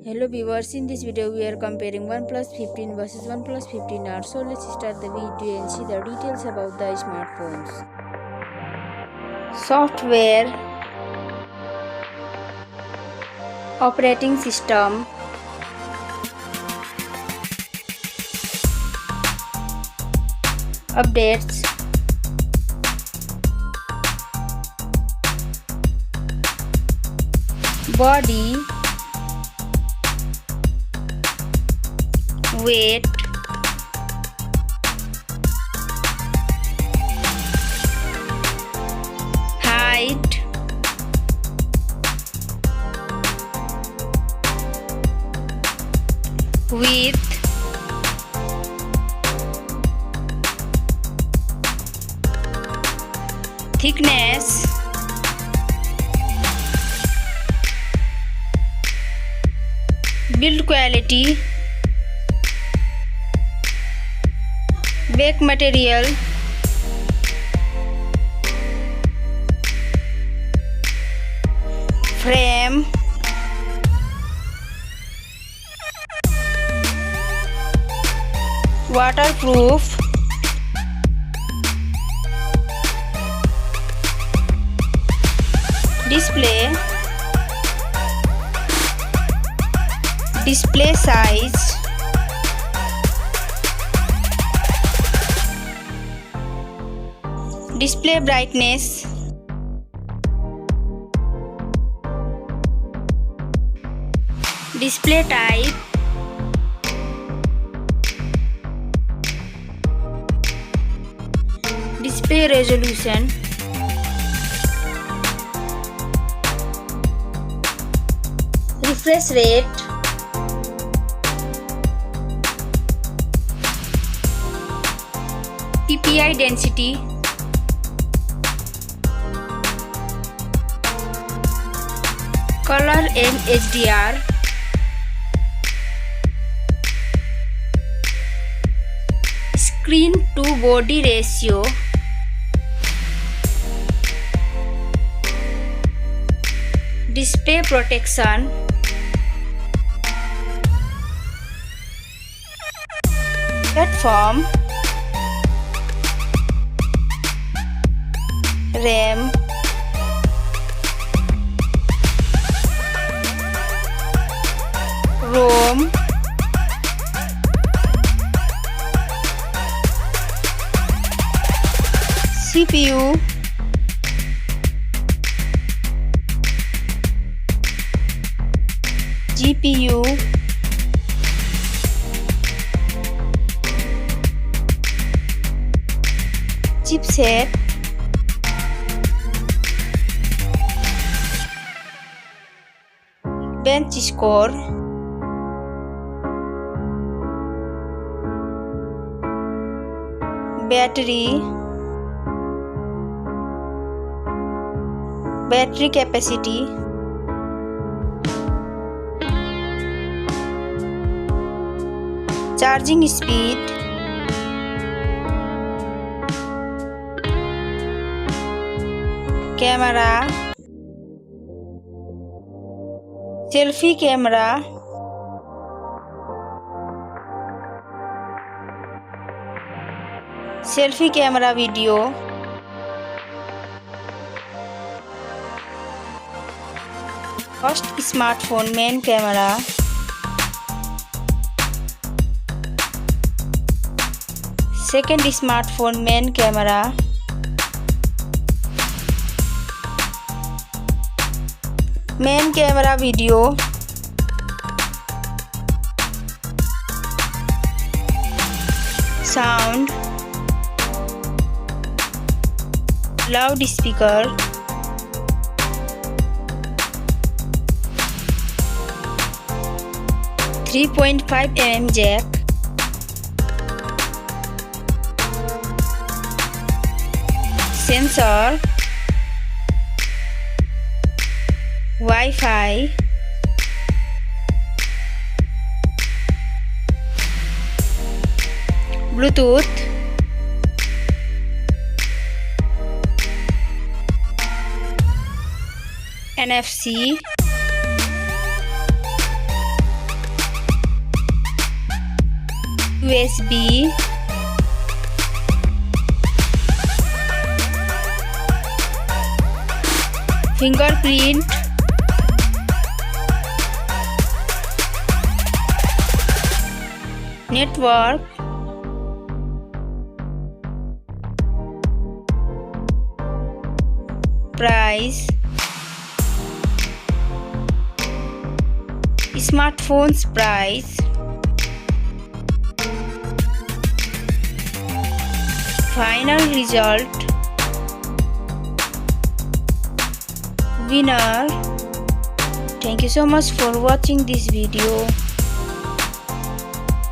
Hello viewers, in this video we are comparing OnePlus 15 versus OnePlus 15R. So let's start the video and see the details about the smartphones. Software, operating system, updates, body, weight, height, width, thickness, build quality, back material, frame, waterproof, display size, display brightness, display type, display resolution, refresh rate, PPI density, color and HDR, screen to body ratio, display protection, platform, RAM, ROM, CPU, GPU, chipset, bench score, battery capacity, charging speed, camera, selfie camera, selfie camera video, first smartphone main camera, second smartphone main camera, main camera video, sound, loudspeaker, .5mm jack, sensor, Wi-Fi, Bluetooth, NFC, USB, fingerprint, network, price, smartphone's price, final result, winner. Thank you so much for watching this video.